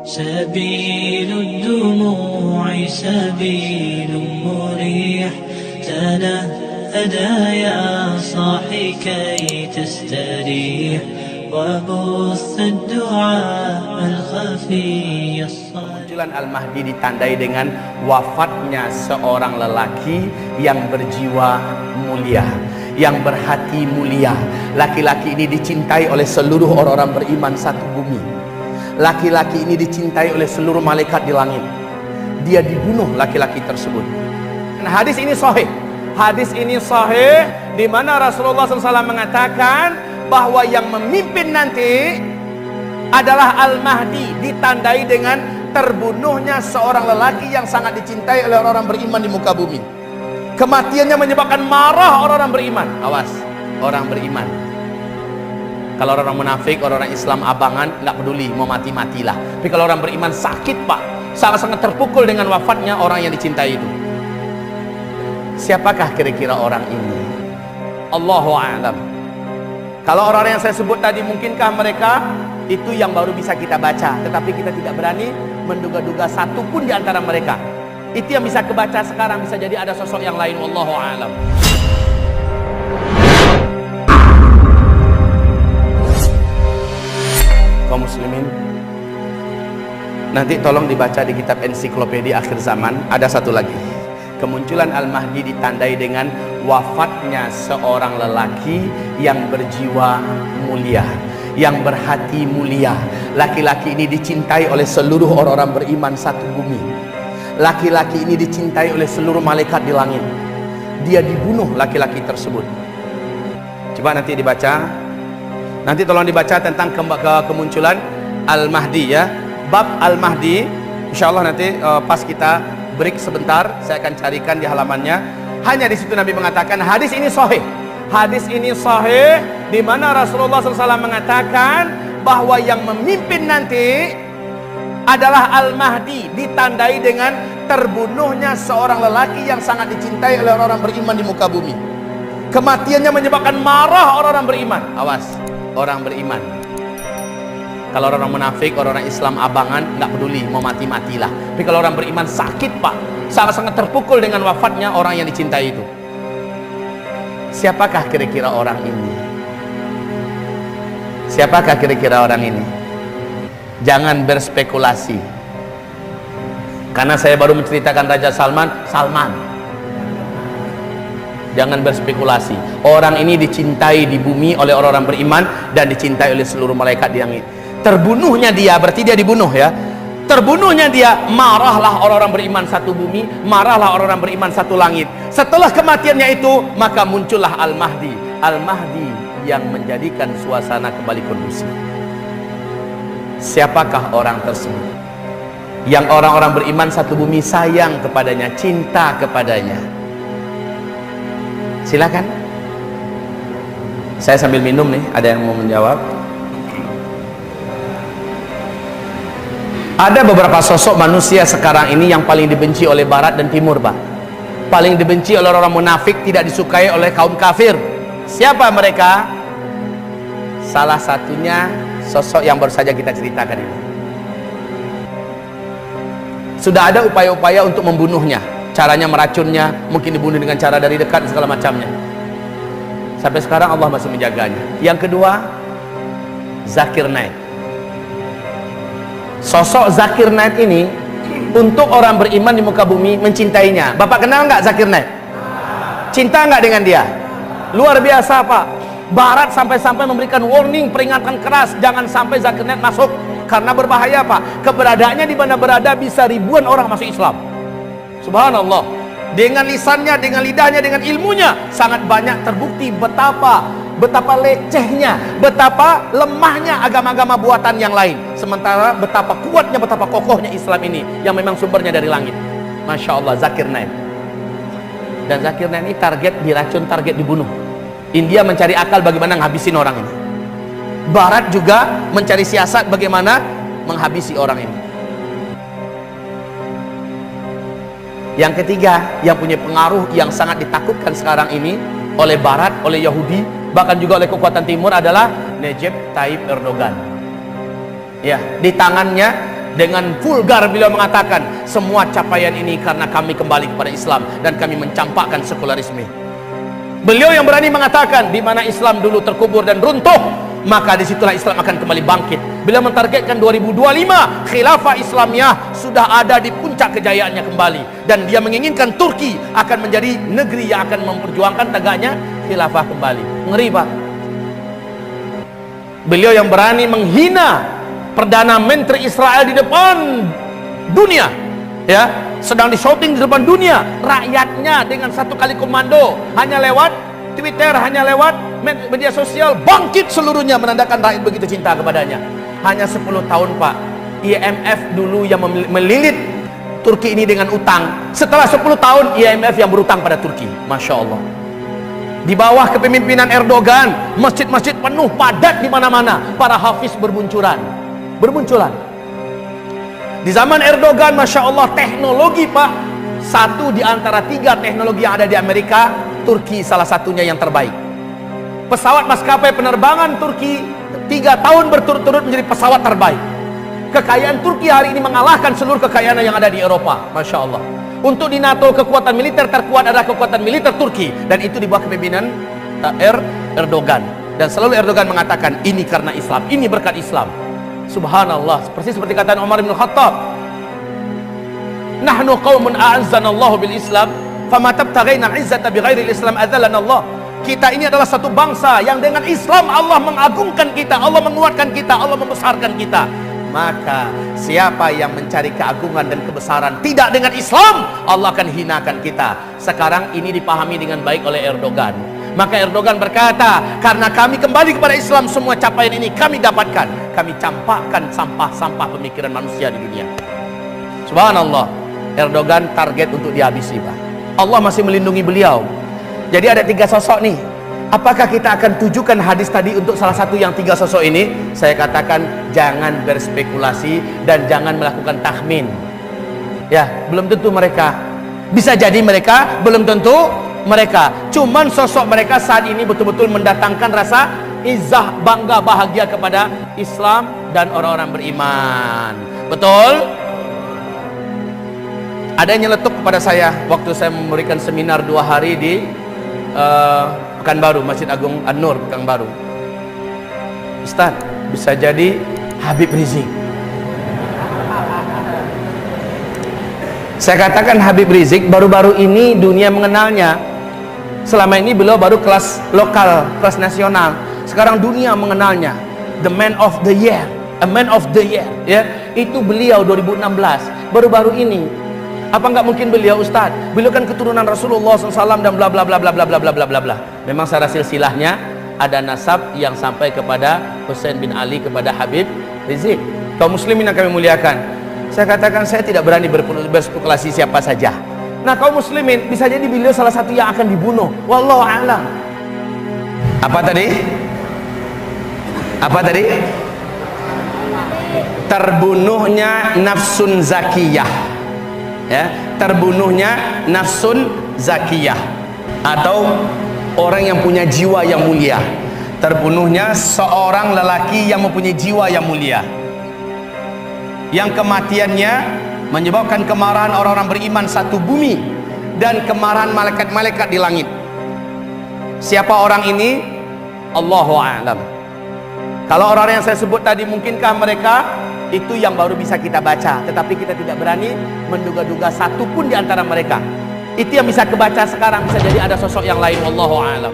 سبيل الدموع سبيل مريح تنهدى يا صاحي كي تستريح وبث الدعاء الخفي الصالح. Munculan Al-Mahdi ditandai dengan wafatnya seorang lelaki yang berjiwa mulia, yang berhati mulia. Laki-laki ini dicintai oleh seluruh orang-orang beriman satu bumi. Laki-laki ini dicintai oleh seluruh malaikat di langit. Dia dibunuh laki-laki tersebut. Dan hadis ini sahih. Hadis ini sahih di mana Rasulullah SAW mengatakan bahwa yang memimpin nanti adalah Al-Mahdi, ditandai dengan terbunuhnya seorang lelaki yang sangat dicintai oleh orang-orang beriman di muka bumi. Kematiannya menyebabkan marah orang-orang beriman. Awas, orang beriman. Kalau orang munafik, orang Islam abangan, nggak peduli, mau mati-matilah. Tapi kalau orang beriman sakit pak, sangat-sangat terpukul dengan wafatnya orang yang dicintai itu. Siapakah kira-kira orang ini? Allahu a'lam. Kalau orang-orang yang saya sebut tadi, mungkinkah mereka itu yang baru bisa kita baca, tetapi kita tidak berani menduga-duga satu pun di antara mereka. Itu yang bisa kebaca sekarang, bisa jadi ada sosok yang lain. Wallahu a'lam. Kaum muslimin, nanti tolong dibaca di kitab ensiklopedia akhir zaman. Ada satu lagi, kemunculan Al-Mahdi ditandai dengan wafatnya seorang lelaki yang berjiwa mulia, yang berhati mulia. Laki-laki ini dicintai oleh seluruh orang-orang beriman satu bumi. Laki-laki ini dicintai oleh seluruh malaikat di langit. Dia dibunuh laki-laki tersebut. Coba nanti dibaca. Nanti tolong dibaca tentang kemunculan Al-Mahdi ya. Bab Al-Mahdi, insyaallah nanti pas kita break sebentar, saya akan carikan di halamannya. Hanya di situ Nabi mengatakan hadis ini sahih. Hadis ini sahih di mana Rasulullah SAW mengatakan bahwa yang memimpin nanti adalah Al-Mahdi, ditandai dengan terbunuhnya seorang lelaki yang sangat dicintai oleh orang-orang beriman di muka bumi. Kematiannya menyebabkan marah orang-orang beriman. Awas, orang beriman. Kalau orang munafik, orang Islam abangan, nggak peduli, mau mati-matilah. Tapi kalau orang beriman sakit pak, sangat-sangat terpukul dengan wafatnya orang yang dicintai itu. Siapakah kira-kira orang ini? Siapakah kira-kira orang ini? Jangan berspekulasi, karena saya baru menceritakan Raja Salman. Jangan berspekulasi. Orang ini dicintai di bumi oleh orang-orang beriman dan dicintai oleh seluruh malaikat di langit. Terbunuhnya dia, berarti dia dibunuh ya. Terbunuhnya dia, marahlah orang-orang beriman satu bumi, marahlah orang-orang beriman satu langit. Setelah kematiannya itu, maka muncullah Al-Mahdi. Al-Mahdi yang menjadikan suasana kembali kondusif. Siapakah orang tersebut? Yang orang-orang beriman satu bumi sayang kepadanya, cinta kepadanya. Silakan. Saya sambil minum nih, ada yang mau menjawab? Ada beberapa sosok manusia sekarang ini yang paling dibenci oleh barat dan timur, Pak. Paling dibenci oleh orang munafik, tidak disukai oleh kaum kafir. Siapa mereka? Salah satunya sosok yang baru saja kita ceritakan ini. Sudah ada upaya-upaya untuk membunuhnya. Caranya meracunnya, mungkin dibunuh dengan cara dari dekat dan segala macamnya. Sampai sekarang Allah masih menjaganya. Yang kedua, Zakir Naik. Sosok Zakir Naik ini untuk orang beriman di muka bumi mencintainya. Bapak kenal nggak Zakir Naik? Cinta nggak dengan dia? Luar biasa Pak. Barat sampai-sampai memberikan warning, peringatan keras, jangan sampai Zakir Naik masuk, karena berbahaya Pak. Keberadaannya di mana berada bisa ribuan orang masuk Islam. Subhanallah, dengan lisannya, dengan lidahnya, dengan ilmunya sangat banyak terbukti betapa lecehnya, betapa lemahnya agama-agama buatan yang lain. Sementara betapa kuatnya, betapa kokohnya Islam ini yang memang sumbernya dari langit. Masya Allah, Zakir Naik. Dan Zakir Naik ini target diracun, target dibunuh. India mencari akal bagaimana menghabisin orang ini. Barat juga mencari siasat bagaimana menghabisi orang ini. Yang ketiga, yang punya pengaruh yang sangat ditakutkan sekarang ini oleh Barat, oleh Yahudi, bahkan juga oleh kekuatan Timur adalah Recep Tayyip Erdogan. Ya, di tangannya dengan vulgar beliau mengatakan, semua capaian ini karena kami kembali kepada Islam dan kami mencampakkan sekularisme. Beliau yang berani mengatakan, di mana Islam dulu terkubur dan runtuh, maka disitulah Islam akan kembali bangkit. Beliau mentargetkan 2025 khilafah Islamiyah sudah ada di puncak kejayaannya kembali, dan dia menginginkan Turki akan menjadi negeri yang akan memperjuangkan tegaknya khilafah kembali. Ngeri, Pak. Beliau yang berani menghina Perdana Menteri Israel di depan dunia, ya, sedang di shooting di depan dunia, rakyatnya dengan satu kali komando, hanya lewat Twitter, hanya lewat media sosial, bangkit seluruhnya, menandakan rakyat begitu cinta kepadanya. Hanya 10 tahun, Pak. IMF dulu yang melilit Turki ini dengan utang. Setelah 10 tahun IMF yang berutang pada Turki. Masya Allah. Di bawah kepemimpinan Erdogan, masjid-masjid penuh, padat di mana-mana, para hafiz bermunculan. Di zaman Erdogan, Masya Allah, teknologi, Pak, satu di antara 3 teknologi yang ada di Amerika, Turki salah satunya yang terbaik. Pesawat maskapai penerbangan Turki 3 tahun berturut-turut menjadi pesawat terbaik. Kekayaan Turki hari ini mengalahkan seluruh kekayaan yang ada di Eropa. Masya Allah. Untuk di NATO, kekuatan militer terkuat adalah kekuatan militer Turki, dan itu di bawah kepemimpinan Erdogan. Dan selalu Erdogan mengatakan, ini karena Islam, ini berkat Islam. Subhanallah, persis seperti kata Umar bin Khattab, nahnu qaumun a'azzanallahu bil Islam, fama tabtaghaina al-'izzata bighairi al-Islam adzallanallah. Kita ini adalah satu bangsa yang dengan Islam Allah mengagungkan kita, Allah menguatkan kita, Allah membesarkan kita. Maka siapa yang mencari keagungan dan kebesaran tidak dengan Islam, Allah akan hinakan kita. Sekarang ini dipahami dengan baik oleh Erdogan. Maka Erdogan berkata, karena kami kembali kepada Islam, semua capaian ini kami dapatkan. Kami campakkan sampah-sampah pemikiran manusia di dunia. Subhanallah. Erdogan target untuk dihabisi, Pak. Allah masih melindungi beliau. Jadi ada 3 sosok nih. Apakah kita akan tujukan hadis tadi untuk salah satu yang 3 sosok ini? Saya katakan, jangan berspekulasi dan jangan melakukan tahmin. Ya, belum tentu mereka. Bisa jadi mereka, belum tentu mereka. Cuman sosok mereka saat ini betul-betul mendatangkan rasa izzah, bangga, bahagia kepada Islam dan orang-orang beriman. Betul? Ada yang nyeletuk kepada saya waktu saya memberikan seminar 2 hari di Pekanbaru, Masjid Agung An-Nur Pekanbaru. Ustaz, bisa jadi Habib Rizik. Saya katakan Habib Rizik baru-baru ini dunia mengenalnya. Selama ini beliau baru kelas lokal, kelas nasional. Sekarang dunia mengenalnya. The man of the year, a man of the year, ya. Itu beliau 2016, baru-baru ini. Apa nggak mungkin beliau, Ustaz? Beliau kan keturunan Rasulullah SAW dan bla bla bla bla bla bla bla bla bla bla. Memang secara silsilahnya ada nasab yang sampai kepada Husain bin Ali kepada Habib Rizik. Kaum muslimin yang kami muliakan, saya katakan saya tidak berani berspekulasi siapa saja. Nah, kaum muslimin, bisa jadi beliau salah satu yang akan dibunuh. Wallahu a'lam. Apa tadi? Apa tadi? Terbunuhnya nafsun zakiyah. Ya, terbunuhnya nafsun zakiyah, atau orang yang punya jiwa yang mulia. Terbunuhnya seorang lelaki yang mempunyai jiwa yang mulia, yang kematiannya menyebabkan kemarahan orang-orang beriman satu bumi dan kemarahan malaikat-malaikat di langit. Siapa orang ini? Allahu a'lam. Kalau orang yang saya sebut tadi, mungkinkah mereka? Itu yang baru bisa kita baca, tetapi kita tidak berani menduga-duga satu pun di antara mereka. Itu yang bisa kebaca sekarang, bisa jadi ada sosok yang lain. Wallahu a'lam.